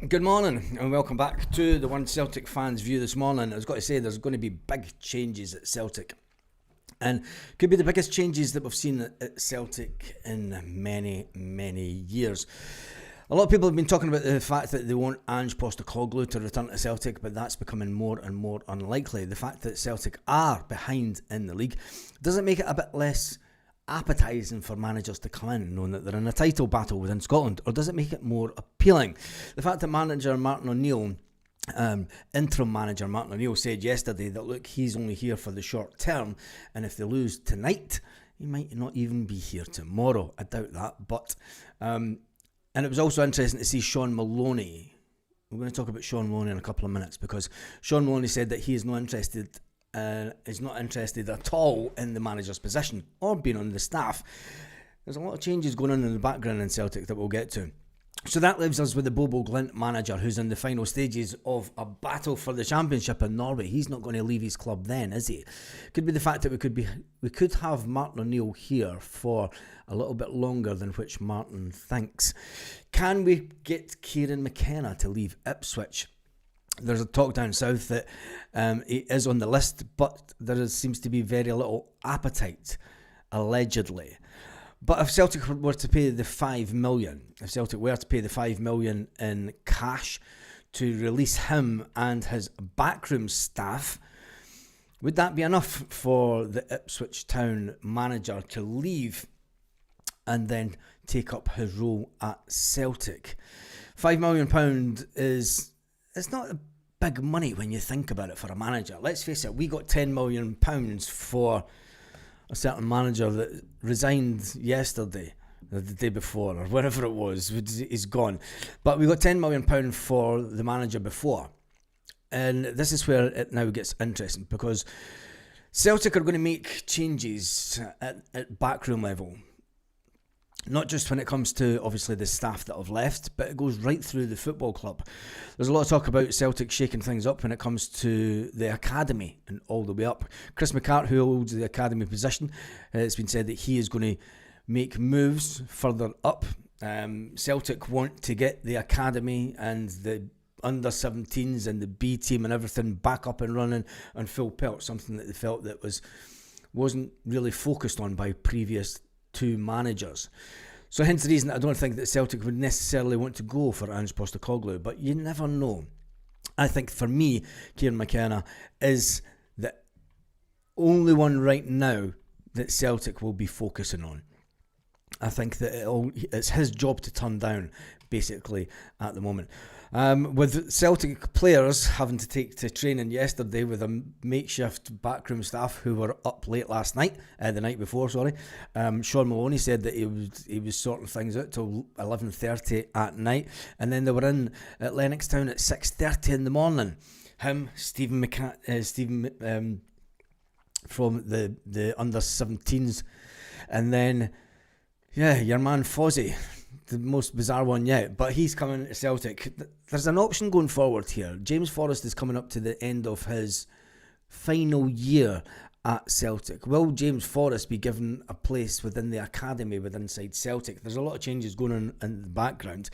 Good morning and welcome back to the One Celtic Fans View this morning. I was going to say there's going to be big changes at Celtic, and could be the biggest changes that we've seen at Celtic in many years. A lot of people have been talking about the fact that they want Ange Postecoglou to return to Celtic, but that's becoming more and more unlikely. The fact that Celtic are behind in the league doesn't make it a bit less appetising for managers to come in, knowing that they're in a title battle within Scotland, or does it make it more appealing? The fact that manager Martin O'Neill, interim manager Martin O'Neill, said yesterday that look, he's only here for the short term, and if they lose tonight, he might not even be here tomorrow. I doubt that, but and it was also interesting to see Sean Maloney. We're going to talk about Sean Maloney in a couple of minutes, because Sean Maloney said that he is not interested at all in the manager's position or being on the staff. There's a lot of changes going on in the background in Celtic that we'll get to. So that leaves us with the Bobo Glint manager, who's in the final stages of a battle for the championship in Norway. He's not going to leave his club then, is he? Could be the fact that we could have Martin O'Neill here for a little bit longer than which Martin thinks. Can we get Kieran McKenna to leave Ipswich? There's a talk down south that he is on the list, but there seems to be very little appetite, allegedly. But if Celtic were to pay the $5 million, in cash to release him and his backroom staff, would that be enough for the Ipswich Town manager to leave and then take up his role at Celtic? £5 million it's not big money when you think about it for a manager. Let's face it, we got £10 million for a certain manager that resigned yesterday, or the day before, or wherever it was. He's gone. But we got £10 million for the manager before. And this is where it now gets interesting, because Celtic are going to make changes at backroom level. Not just when it comes to, obviously, the staff that have left, but it goes right through the football club. There's a lot of talk about Celtic shaking things up when it comes to the academy and all the way up. Chris McCart, who holds the academy position, it's been said that he is going to make moves further up. Celtic want to get the academy and the under-17s and the B team and everything back up and running on full pelt, something that they felt that wasn't really focused on by previous two managers. So hence the reason I don't think that Celtic would necessarily want to go for Ange Postecoglou, but you never know. I think for me, Kieran McKenna is the only one right now that Celtic will be focusing on. I think that it's his job to turn down, basically, at the moment. With Celtic players having to take to training yesterday with a makeshift backroom staff who were up late last night, the night before, sorry. Sean Maloney said that he was sorting things out till 11:30 at night, and then they were in at Lennoxtown at 6:30 in the morning. Him, Stephen from the under-17s, and then your man Fozzie, the most bizarre one yet, but he's coming to Celtic. There's an option going forward here. James Forrest is coming up to the end of his final year at Celtic. Will James Forrest be given a place within the academy inside Celtic? There's a lot of changes going on in the background,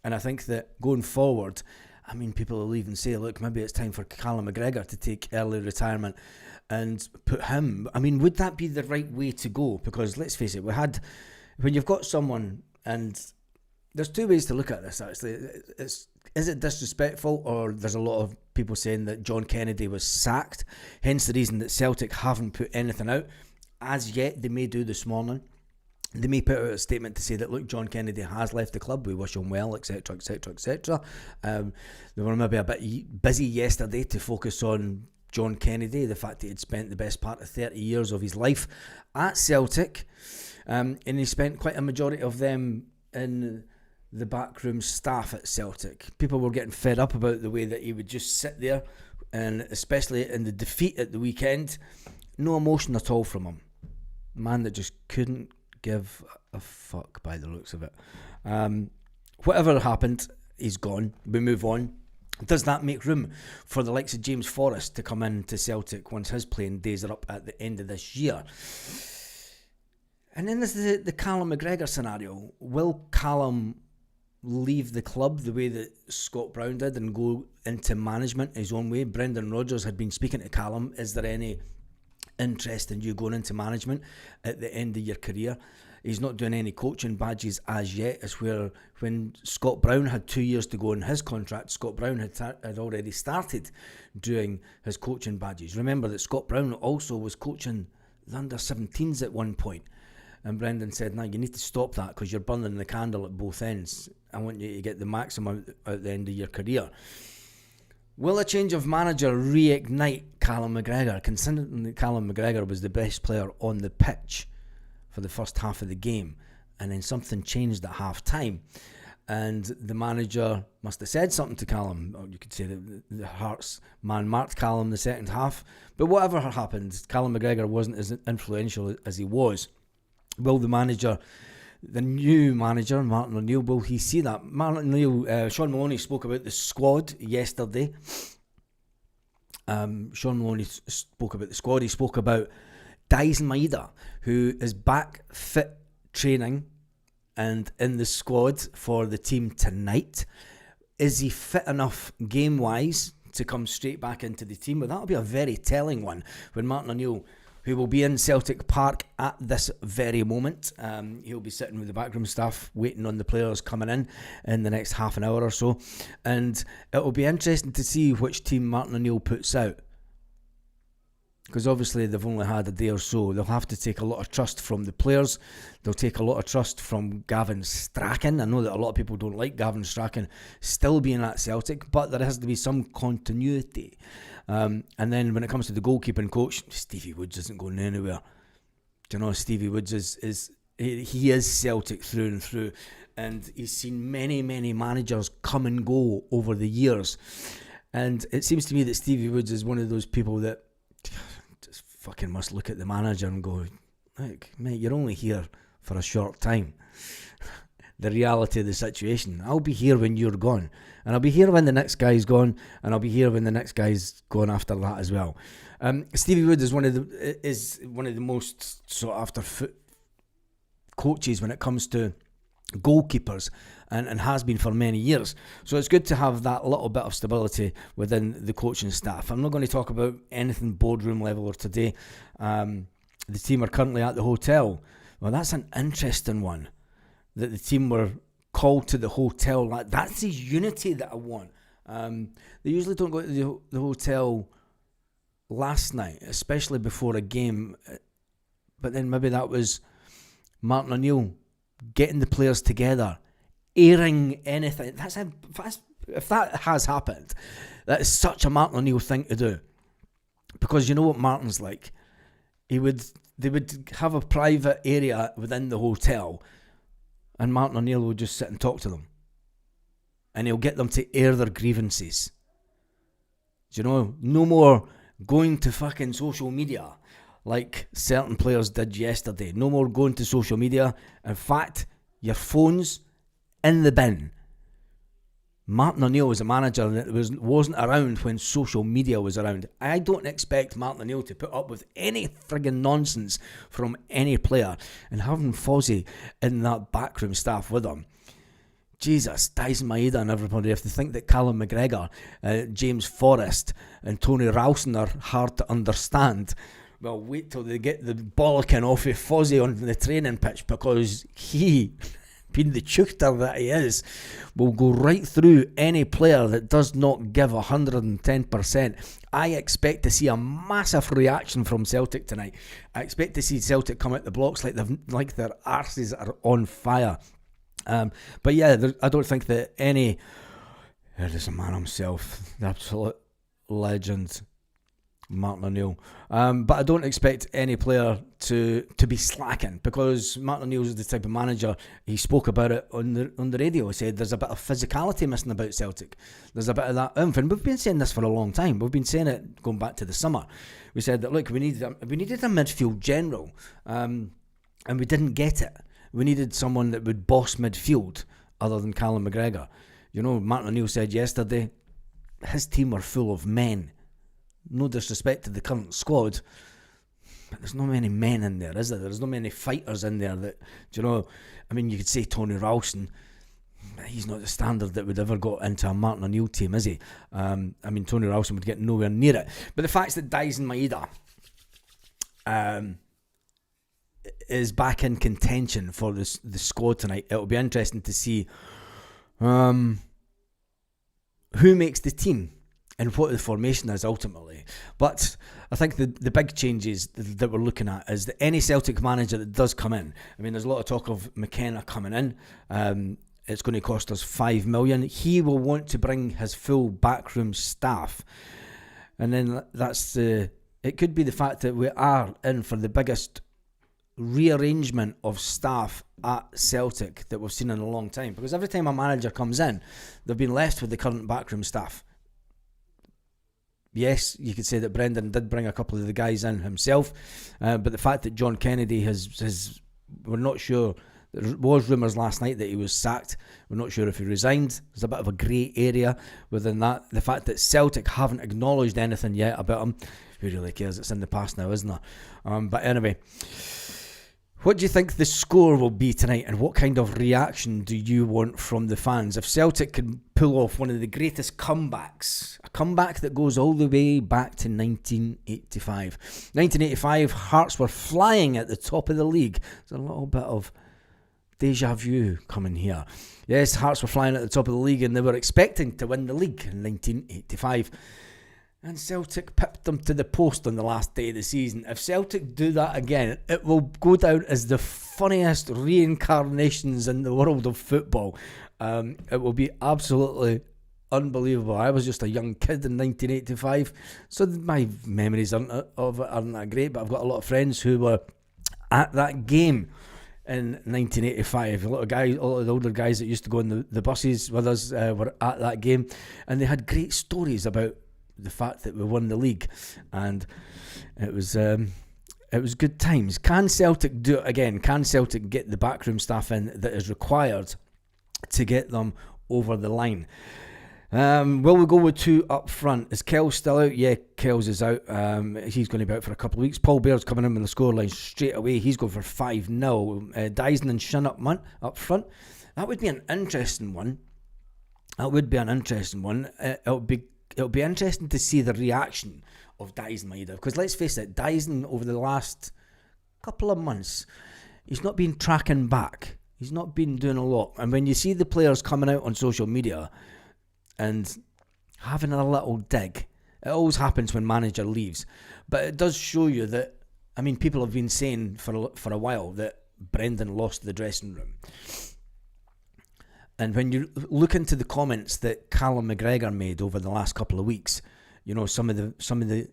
and I think that going forward, people will even say, look, maybe it's time for Callum McGregor to take early retirement and put him. Would that be the right way to go? Because let's face it, when you've got someone, and there's two ways to look at this actually. Is it disrespectful, or there's a lot of people saying that John Kennedy was sacked, hence the reason that Celtic haven't put anything out as yet. They may do this morning. They may put out a statement to say that, look, John Kennedy has left the club, we wish him well, etc, etc, etc. They were maybe a bit busy yesterday to focus on John Kennedy, the fact that he'd spent the best part of 30 years of his life at Celtic, and he spent quite a majority of them in the backroom staff at Celtic. People were getting fed up about the way that he would just sit there, and especially in the defeat at the weekend, no emotion at all from him. A man that just couldn't give a fuck by the looks of it. Whatever happened, he's gone. We move on. Does that make room for the likes of James Forrest to come in to Celtic once his playing days are up at the end of this year? And then there's the Callum McGregor scenario. Will Callum leave the club the way that Scott Brown did and go into management his own way. Brendan Rodgers had been speaking to Callum, is there any interest in you going into management at the end of your career? He's not doing any coaching badges as yet. It's where when Scott Brown had 2 years to go in his contract, Scott Brown had already started doing his coaching badges. Remember that Scott Brown also was coaching the under-17s at one point. And Brendan said, no, you need to stop that because you're burning the candle at both ends. I want you to get the maximum at the end of your career. Will a change of manager reignite Callum McGregor, considering that Callum McGregor was the best player on the pitch for the first half of the game, and then something changed at half time, and the manager must have said something to Callum, or you could say that the Hearts man marked Callum the second half, but whatever happened, Callum McGregor wasn't as influential as he was. Will the new manager, Martin O'Neill, will he see that? Martin O'Neill, Sean Maloney spoke about the squad yesterday. Sean Maloney spoke about the squad. He spoke about Dyson Maeda, who is back fit training and in the squad for the team tonight. Is he fit enough game-wise to come straight back into the team? Well, that'll be a very telling one when Martin O'Neill, who will be in Celtic Park at this very moment, he'll be sitting with the backroom staff waiting on the players coming in the next half an hour or so, and it'll be interesting to see which team Martin O'Neill puts out, because obviously they've only had a day or so. They'll have to take a lot of trust from the players. They'll take a lot of trust from Gavin Strachan. I know that a lot of people don't like Gavin Strachan still being at Celtic, but there has to be some continuity. And then when it comes to the goalkeeping coach, Stevie Woods isn't going anywhere. Do you know, Stevie Woods is Celtic through and through, and he's seen many managers come and go over the years, and it seems to me that Stevie Woods is one of those people that just fucking must look at the manager and go, like, mate, you're only here for a short time. The reality of the situation. I'll be here when you're gone, and I'll be here when the next guy's gone, and I'll be here when the next guy's gone after that as well. Stevie Wood is one of the most sought after coaches when it comes to goalkeepers, and has been for many years. So it's good to have that little bit of stability within the coaching staff. I'm not going to talk about anything boardroom level or today. The team are currently at the hotel. Well, that's an interesting one, that the team were called to the hotel. Like, that's the unity that I want. They usually don't go to the hotel last night, especially before a game. But then maybe that was Martin O'Neill getting the players together, airing anything. If that has happened, that is such a Martin O'Neill thing to do. Because you know what Martin's like. They would have a private area within the hotel, and Martin O'Neill will just sit and talk to them. And he'll get them to air their grievances. Do you know? No more going to fucking social media like certain players did yesterday. No more going to social media. In fact, your phone's in the bin. Martin O'Neill was a manager that wasn't around when social media was around. I don't expect Martin O'Neill to put up with any friggin' nonsense from any player. And having Fozzie in that backroom staff with him, Jesus, Dyson Maeda and everybody, if they think that Callum McGregor, James Forrest and Tony Ralston are hard to understand, well, wait till they get the bollocking off of Fozzie on the training pitch, because he, being the chuchter that he is, will go right through any player that does not give 110%. I expect to see a massive reaction from Celtic tonight. I expect to see Celtic come out the blocks like their arses are on fire. But yeah, I don't think that any... There's a man himself, the absolute legend, Martin O'Neill. But I don't expect any player to be slacking, because Martin O'Neill is the type of manager. He spoke about it on the radio. He said there's a bit of physicality missing about Celtic. There's a bit of that oomph, and we've been saying this for a long time. We've been saying it going back to the summer. We said that, look, we needed a midfield general, and we didn't get it. We needed someone that would boss midfield other than Callum McGregor. You know, Martin O'Neill said yesterday his team were full of men. No disrespect to the current squad, but there's not many men in there, is there? There's not many fighters in there that, do you know, I mean, you could say Tony Ralston, he's not the standard that would ever got into a Martin O'Neill team, is he? I mean, Tony Ralston would get nowhere near it. But the fact that Dyson Maeda is back in contention for the squad tonight, it'll be interesting to see who makes the team and what the formation is ultimately. But I think the big changes that we're looking at is that any Celtic manager that does come in, I mean, there's a lot of talk of McKenna coming in. It's going to cost us $5 million. He will want to bring his full backroom staff. And then it could be the fact that we are in for the biggest rearrangement of staff at Celtic that we've seen in a long time. Because every time a manager comes in, they've been left with the current backroom staff. Yes, you could say that Brendan did bring a couple of the guys in himself, but the fact that John Kennedy we're not sure. There was rumours last night that he was sacked. We're not sure if he resigned. There's a bit of a grey area within that. The fact that Celtic haven't acknowledged anything yet about him. Who really cares? It's in the past now, isn't it? But anyway, what do you think the score will be tonight, and what kind of reaction do you want from the fans? If Celtic can pull off one of the greatest comebacks, a comeback that goes all the way back to 1985. 1985, Hearts were flying at the top of the league. There's a little bit of deja vu coming here. Yes, Hearts were flying at the top of the league and they were expecting to win the league in 1985. And Celtic pipped them to the post on the last day of the season. If Celtic do that again, it will go down as the funniest reincarnations in the world of football. It will be absolutely unbelievable. I was just a young kid in 1985, so my memories of it aren't that great, but I've got a lot of friends who were at that game in 1985. A lot of the older guys that used to go in the buses with us were at that game, and they had great stories about the fact that we won the league, and it was good times. Can Celtic do it again? Can Celtic get the backroom staff in that is required to get them over the line? Will we go with two up front? Is Kells still out? Yeah, Kells is out. He's going to be out for a couple of weeks. Paul Baird's coming in with the scoreline straight away. He's going for 5-0. Dyson and Shin up front. That would be an interesting one. It'll be interesting to see the reaction of Dyson Maeda, because let's face it, Dyson over the last couple of months, he's not been tracking back. He's not been doing a lot. And when you see the players coming out on social media and having a little dig, it always happens when manager leaves. But it does show you that, I mean, people have been saying for a while that Brendan lost the dressing room. And when you look into the comments that Callum McGregor made over the last couple of weeks, you know, some of the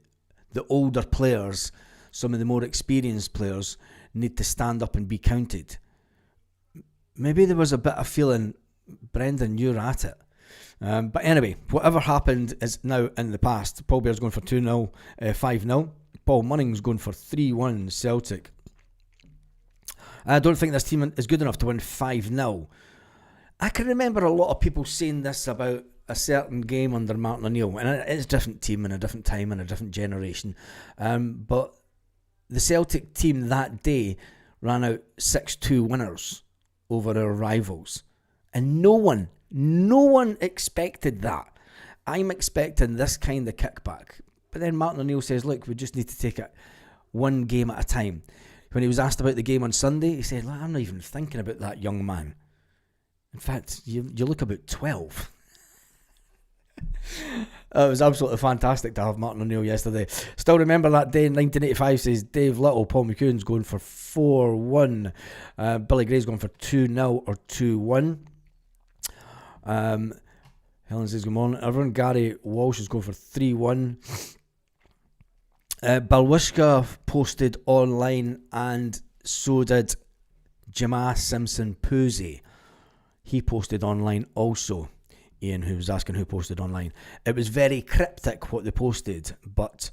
older players, some of the more experienced players need to stand up and be counted. Maybe there was a bit of feeling, Brendan, you're at it. But anyway, whatever happened is now in the past. Paul Baird's going for 2-0, 5-0. Paul Munning's going for 3-1 Celtic. I don't think this team is good enough to win 5-0. I can remember a lot of people saying this about a certain game under Martin O'Neill, and it's a different team and a different time and a different generation. But the Celtic team that day ran out 6-2 winners over our rivals. And no one expected that. I'm expecting this kind of kickback. But then Martin O'Neill says, look, we just need to take it one game at a time. When he was asked about the game on Sunday, he said, I'm not even thinking about that young man. In fact, you look about 12. It was absolutely fantastic to have Martin O'Neill yesterday. Still remember that day in 1985, says Dave Little. Paul McEwen's going for 4-1. Billy Gray's going for 2-0 or 2-1. Helen says good morning everyone. Gary Walsh is going for 3-1. Balwishka posted online, and so did Jamal Simpson-Pusey. He posted online also. Ian, who was asking who posted online. It was very cryptic what they posted, but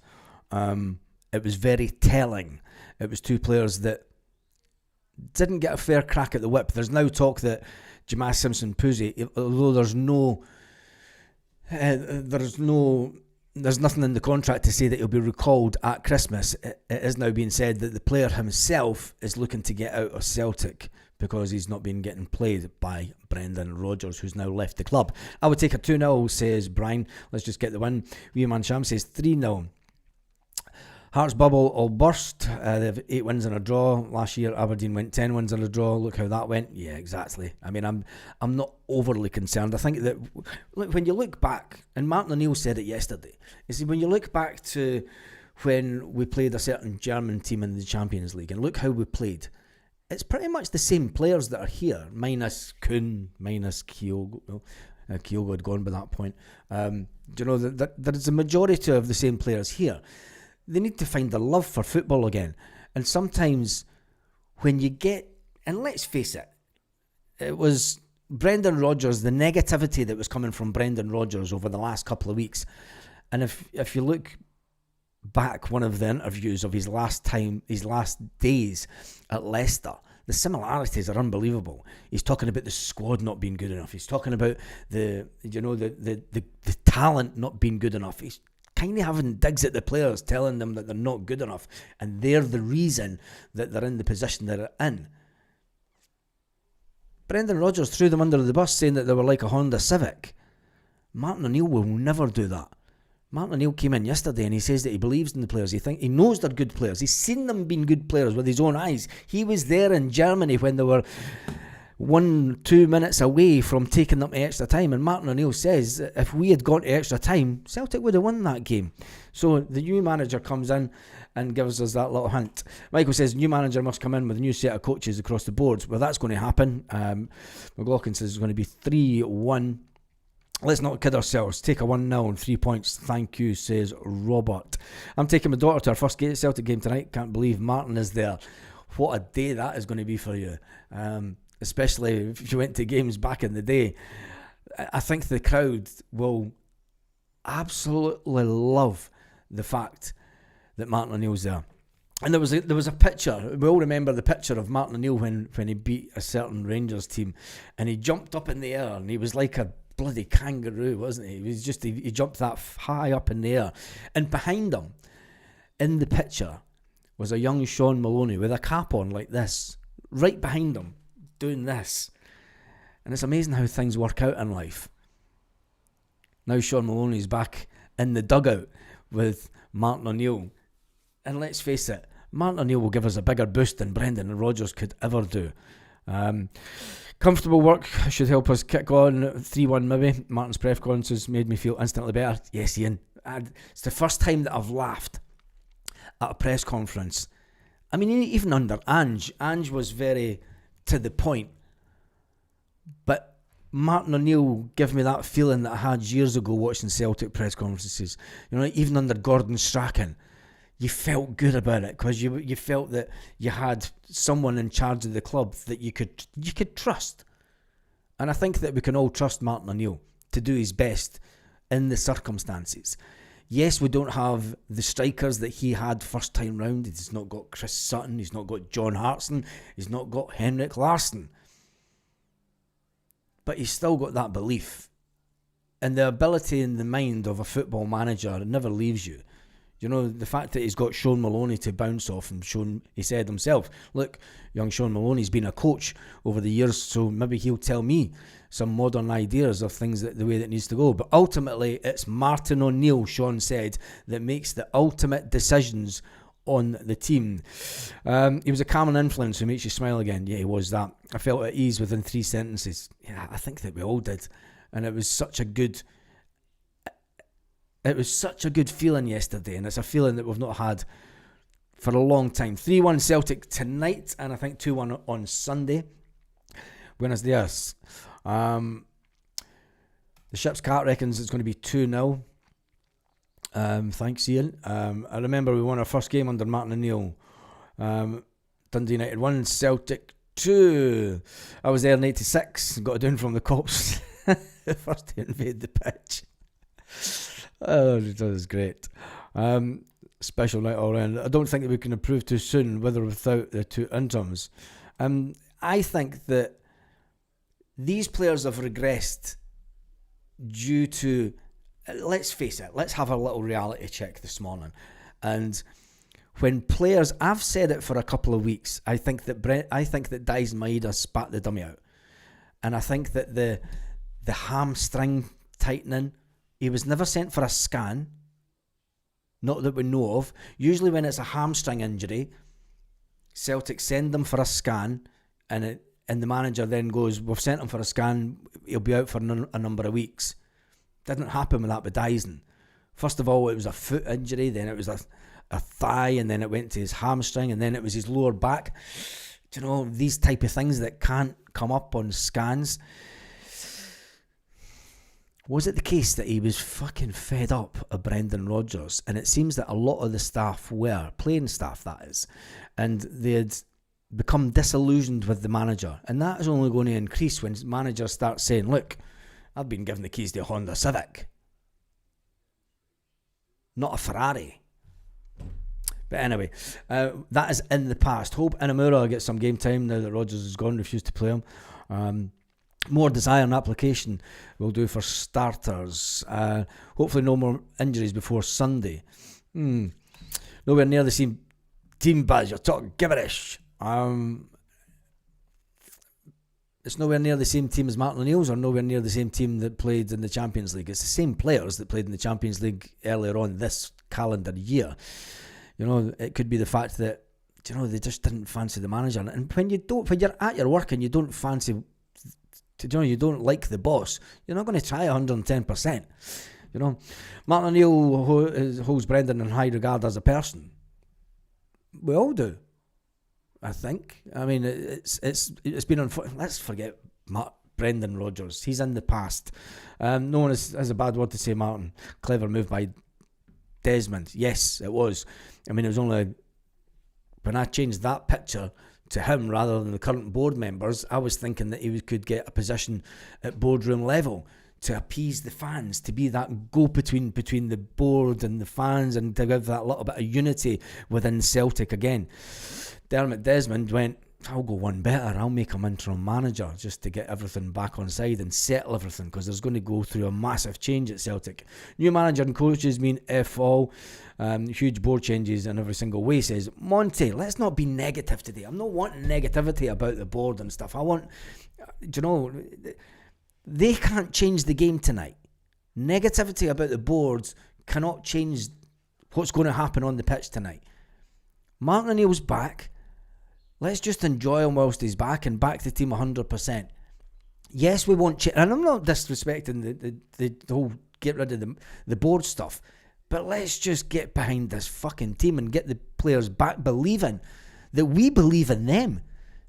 it was very telling. It was two players that didn't get a fair crack at the whip. There's now talk that Jamal Simpson-Pusey, although there's nothing in the contract to say that he'll be recalled at Christmas. It is now being said that the player himself is looking to get out of Celtic because he's not been getting played by Brendan Rodgers, who's now left the club. I would take a 2-0, says Brian. Let's just get the win. Wee Man Sham says 3-0. Hearts bubble all burst. They have 8 wins and a draw. Last year, Aberdeen went 10 wins and a draw. Look how that went. Yeah, exactly. I mean, I'm not overly concerned. I think that when you look back, and Martin O'Neill said it yesterday, is when you look back to when we played a certain German team in the Champions League, and look how we played, it's pretty much the same players that are here, minus Kuhn, minus Kyogo. Well, Kyogo had gone by that point. There's a majority of the same players here. They need to find the love for football again. And sometimes when you get, and let's face it, it was Brendan Rodgers, the negativity that was coming from Brendan Rodgers over the last couple of weeks. And if you look back one of the interviews of his last days at Leicester, the similarities are unbelievable. He's talking about the squad not being good enough. He's talking about the talent not being good enough. He's kind of having digs at the players, telling them that they're not good enough, and they're the reason that they're in the position they're in. Brendan Rodgers threw them under the bus, saying that they were like a Honda Civic. Martin O'Neill will never do that. Martin O'Neill came in yesterday and he says that he believes in the players. He knows they're good players. He's seen them being good players with his own eyes. He was there in Germany when they were 1-2 minutes away from taking them to extra time, and Martin O'Neill says that if we had gone to extra time, Celtic would have won that game. So the new manager comes in and gives us that little hint. Michael says new manager must come in with a new set of coaches across the board. Well, that's going to happen. McLaughlin says it's going to be 3-1. Let's not kid ourselves. Take a 1-0 and 3 points. Thank you, says Robert. I'm taking my daughter to her first Celtic game tonight. Can't believe Martin is there. What a day that is going to be for you. Especially if you went to games back in the day. I think the crowd will absolutely love the fact that Martin O'Neill's there. And there was a picture. We all remember the picture of Martin O'Neill when he beat a certain Rangers team, and he jumped up in the air and he was like a bloody kangaroo, wasn't he? He jumped that high up in the air, and behind him in the picture was a young Sean Maloney with a cap on like this, right behind him, doing this. And it's amazing how things work out in life. Now Sean Maloney's back in the dugout with Martin O'Neill. And let's face it, Martin O'Neill will give us a bigger boost than Brendan Rodgers could ever do. Comfortable work should help us kick on 3-1 maybe. Martin's press conferences made me feel instantly better. Yes, Ian. It's the first time that I've laughed at a press conference. I mean, even under Ange was very to the point. But Martin O'Neill gave me that feeling that I had years ago watching Celtic press conferences. You know, even under Gordon Strachan, you felt good about it because you felt that you had someone in charge of the club that you could trust. And I think that we can all trust Martin O'Neill to do his best in the circumstances. Yes, we don't have the strikers that he had first time round. He's not got Chris Sutton. He's not got John Hartson. He's not got Henrik Larsson. But he's still got that belief. And the ability in the mind of a football manager never leaves you. You know, the fact that he's got Sean Maloney to bounce off, and he said himself, look, young Sean Maloney's been a coach over the years, so maybe he'll tell me some modern ideas of things that the way that needs to go. But ultimately, it's Martin O'Neill, Sean said, that makes the ultimate decisions on the team. He was a calming influence who makes you smile again. Yeah, he was that. I felt at ease within 3 sentences. Yeah, I think that we all did. And it was such a good feeling yesterday, and it's a feeling that we've not had for a long time. 3-1 Celtic tonight, and I think 2-1 on Sunday. Buenos dias. The ship's cat reckons it's going to be 2-0. Thanks, Ian. I remember we won our first game under Martin O'Neill. Dundee United 1, Celtic 2. I was there in 86, got it down from the cops. First to invade the pitch. Oh, that was great. Special night all round. I don't think that we can improve too soon, with or without the 2 interims. I think that these players have regressed due to, let's face it, let's have a little reality check this morning. And when players, I've said it for a couple of weeks, I think that Dice Maeda spat the dummy out. And I think that the hamstring tightening, he was never sent for a scan, not that we know of. Usually when it's a hamstring injury, Celtic send them for a scan, and the manager then goes, we've sent him for a scan, he'll be out for a number of weeks. Didn't happen with that with Dyson. First of all, it was a foot injury, then it was a thigh, and then it went to his hamstring, and then it was his lower back. Do you know, these type of things that can't come up on scans. Was it the case that he was fucking fed up of Brendan Rodgers? And it seems that a lot of the staff were, playing staff that is, and they had become disillusioned with the manager. And that is only going to increase when managers start saying, look, I've been given the keys to a Honda Civic, not a Ferrari. But anyway, that is in the past. Hope Inamura gets some game time now that Rodgers is gone, refused to play him. More desire and application will do for starters. Hopefully no more injuries before Sunday. Nowhere near the same team, Baz. You're talking gibberish. It's nowhere near the same team as Martin O'Neill's, or nowhere near the same team that played in the Champions League. It's the same players that played in the Champions League earlier on this calendar year. You know, it could be the fact that, you know, they just didn't fancy the manager. And when you're at your work and you don't fancy, you know, you don't like the boss, you're not going to try 110%. You know, Martin O'Neill holds Brendan in high regard as a person. We all do, I think. I mean, it's been unfortunate. Let's forget Brendan Rodgers. He's in the past. No one has a bad word to say. Martin, clever move by Desmond. Yes, it was. I mean, it was only when I changed that picture to him rather than the current board members, I was thinking that he could get a position at boardroom level to appease the fans, to be that go-between between the board and the fans, and to give that little bit of unity within Celtic again. Dermot Desmond went, I'll go one better, I'll make him interim manager just to get everything back on side and settle everything, because there's going to go through a massive change at Celtic. New manager and coaches mean F all. Huge board changes in every single way, says Monty. Let's not be negative today. I'm not wanting negativity about the board and stuff. I want, you know, they can't change the game tonight. Negativity about the boards cannot change what's going to happen on the pitch tonight. Martin O'Neill's back. Let's just enjoy him whilst he's back and back the team 100%. Yes, we won't change, and I'm not disrespecting the whole get rid of the board stuff, but let's just get behind this fucking team and get the players back believing that we believe in them.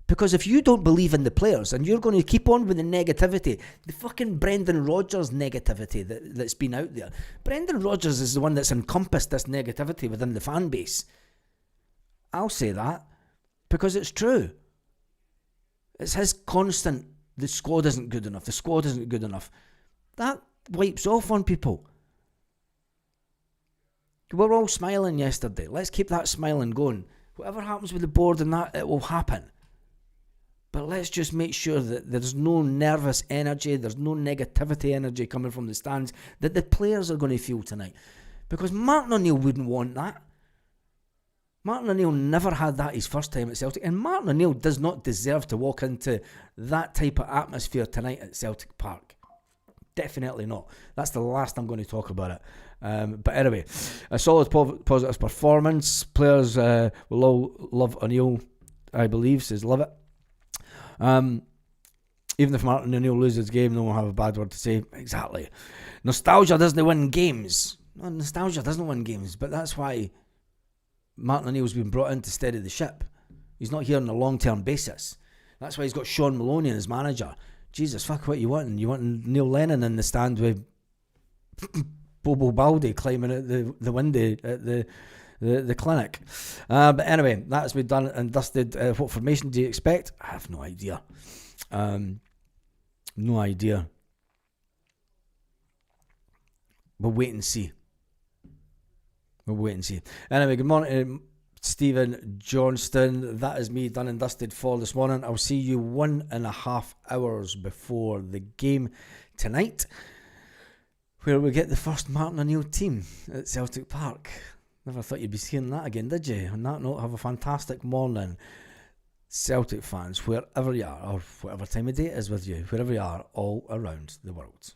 Because if you don't believe in the players and you're going to keep on with the negativity, the fucking Brendan Rodgers negativity that's been out there. Brendan Rodgers is the one that's encompassed this negativity within the fan base. I'll say that because it's true. It's his constant, the squad isn't good enough, the squad isn't good enough. That wipes off on people. We were all smiling yesterday. Let's keep that smiling going. Whatever happens with the board and that, it will happen. But let's just make sure that there's no nervous energy, there's no negativity energy coming from the stands that the players are going to feel tonight. Because Martin O'Neill wouldn't want that. Martin O'Neill never had that his first time at Celtic. And Martin O'Neill does not deserve to walk into that type of atmosphere tonight at Celtic Park. Definitely not. That's the last I'm going to talk about it. But anyway, a solid positive performance. Players will all love O'Neill, I believe, says love it. Even if Martin O'Neill loses his game, no one will have a bad word to say. Exactly. Nostalgia doesn't win games. No, nostalgia doesn't win games, but that's why Martin O'Neill's been brought in to steady the ship. He's not here on a long-term basis. That's why he's got Sean Maloney as manager. Jesus, fuck, what you want? You want Neil Lennon in the stand with Bobo Baldi climbing out the window at the clinic. But anyway, that's been done and dusted. What formation do you expect? I have no idea. No idea. We'll wait and see. Anyway, good morning, Stephen Johnston. That is me done and dusted for this morning. I'll see you 1.5 hours before the game tonight, where we get the first Martin O'Neill team at Celtic Park. Never thought you'd be seeing that again, did you? On that note, have a fantastic morning. Celtic fans, wherever you are, or whatever time of day it is with you, wherever you are, all around the world.